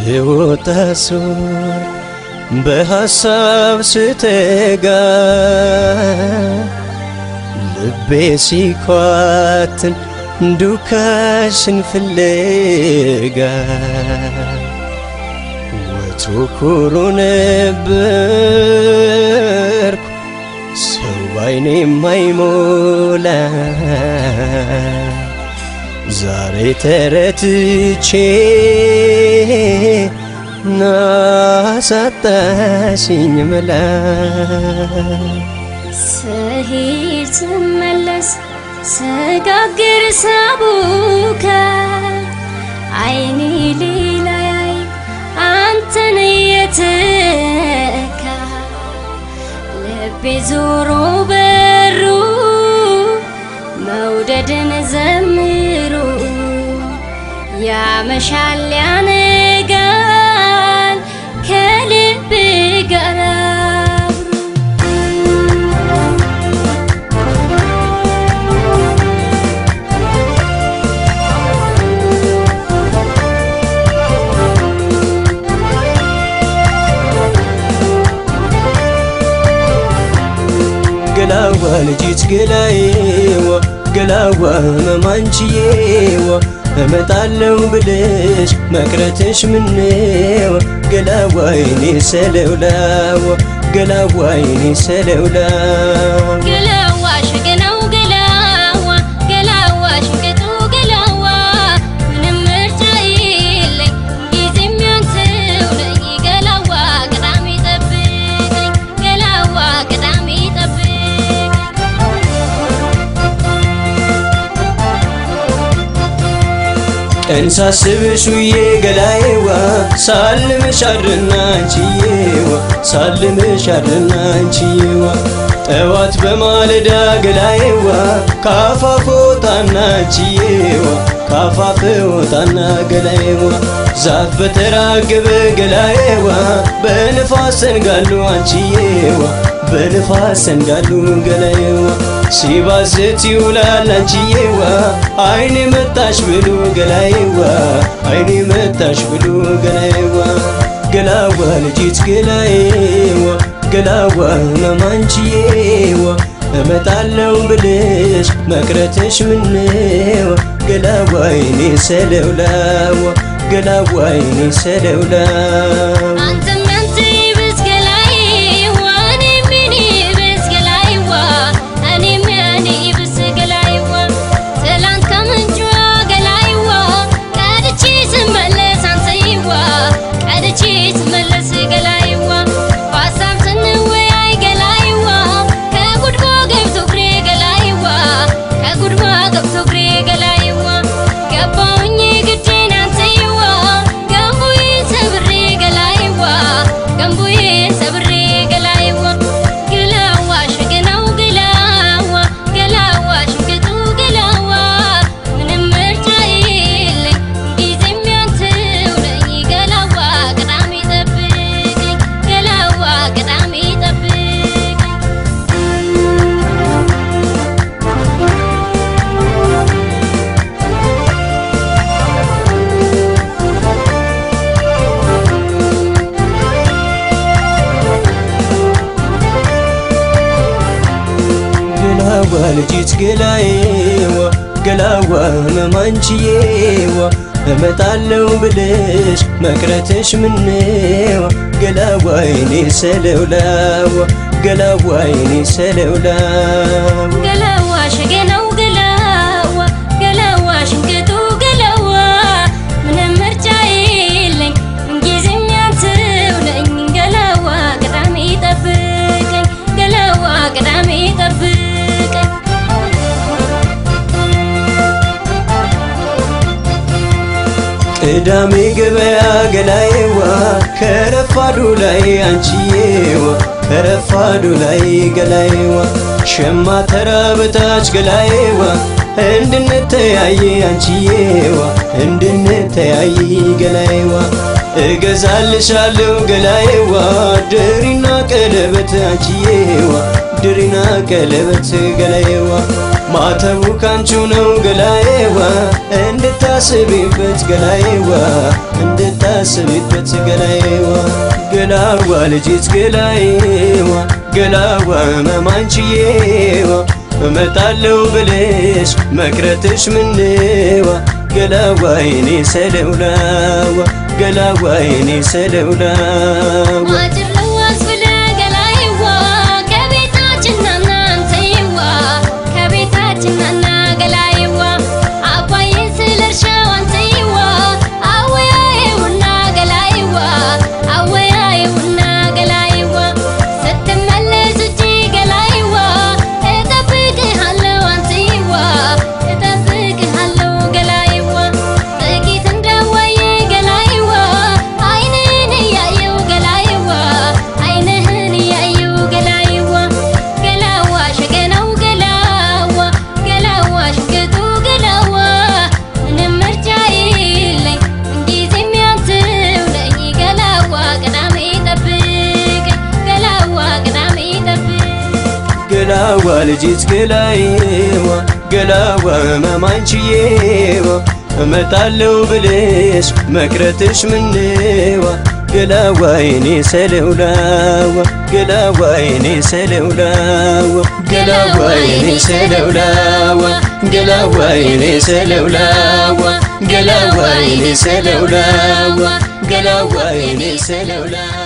ስወጣ ሱር በሐሳብ ስተጋ ልቤ ሲኳትን ዱካሽን ፍለጋ ወትሮ ኩሩ ነበርኩ ሰው ባይኔ የማይሞላ ዛሬ ተረትቼ ናሳጣሽኝ መላ ስሄድ ስመለስ ስጋግር ሳቡካ አይኔ ሌላ ያይ አንተን የተካ ልቤ ዞሮ በሩ መውደድን ዘምሩ ያመሻል ያነጋል ከልብ ጋር ገላዋ ልጅት ገላዬዋ ገላዋ መማንችዬዋ እመጣለሁ ብለሽ መቅረትሽ ምነዋ ገላዋ አይኔ ሰለውላዋ ገላዋ አይኔ ሰለውላዋ ገላዋ ሸገናው ገላዋ ገላዋ ሽንቅጡ ገላዋ ምንም ምርጫ የለኝ ጊዜም ያንተው ነኝ ገላዋ ቅዳሜ ጠብቀኝ ገላዋ ቅዳሜ ጠብቀኝ ቀን ሳስብሽ ውዬ ገላዬዋ ሳልምሽ አድርና አንቺዬዋ ሳልምሽ አድርና አንቺዬዋ ጠዋት በማለዳ ገላዬዋ ካፋፍ ወጣና አንቺዬዋ ካፋፍ ወጣና ገላዬዋ ዛፍ በተራገበ ገላዬዋ በንፋስ ሰንጋሉ አንቺዬዋ በንፋስ ሰንጋሉ ገላዬዋ ሲባዘት ይውላል አንቺዬዋ አይኔ መጣሽ ብሎ ገላዬዋ አይኔ መጣሽ ብሎ ገላዬዋ ገላዋ ልጅት ገላዬዋ ገላዋ መማንችዬዋ እመጣለሁ ብለሽ መቅረትሽ ምነዋ ገላዋ አይኔ ሰለውላዋ ገላዋ አይኔ ሰለውላዋ ገላዋ ልጅት ገላዬዋ ገላዋ መማንችዬዋ እመጣለሁ ብለሽ መቅረትሽ ምነዋ ገላዋ አይኔ ሰለውላዋ ገላዋ አይኔ ሰለውላዋ ገላዋ ሸገናው ገላዋ ገላዋ ሽንቅጡ ገላዋ ምንም ምርጫ የለኝ ጊዜም ያንተው ነኝ ገላዋ ቅዳሜ ጠብቀኝ ገላዋ ቅዳሜ ጠብቀኝ ቅዳሜ ገበያ ገላዬዋ ከረፋዱ ላይ አንቺዬዋ ከረፋዱ ላይ ገላዬዋ ሸማ ተራ በታች ገላዬዋ እንድንተያይ አንቺዬዋ እንድንተያይ ገላዬዋ እገዛልሻለሁ ገላዬዋ ድሪና ቀለበት አንቺዬዋ ድሪና ቀለበት ገላዬዋ ማተቡ ካንቺው ነው ገላዬዋ እንድታስቢበት ገላዬዋ እንድታ አስቢበት ገላዬዋ ገላዋ ልጅት ገላዬዋ ገላዋ መማንችዬዋ እመጣለሁ ብለሽ መቅረትሽ ምነዋ ገላዋ የኔ ሰለውላዋ ገላዋ የኔ ሰለውላዋ ገላዋ ልጅት ገላዬዋ ገላዋ መማንችዬዋ እመጣለሁ ብለሽ መቅረትሽ ምነዋ ገላዋ የኔ ሰለውላዋ ገላዋ የኔ ሰለውላዋ ገላዋ የኔ ሰለውላዋ ገላዋ የኔ ሰለውላዋ ገላዋ የኔ ሰለውላዋ ገላዋ የኔ ሰለውላዋ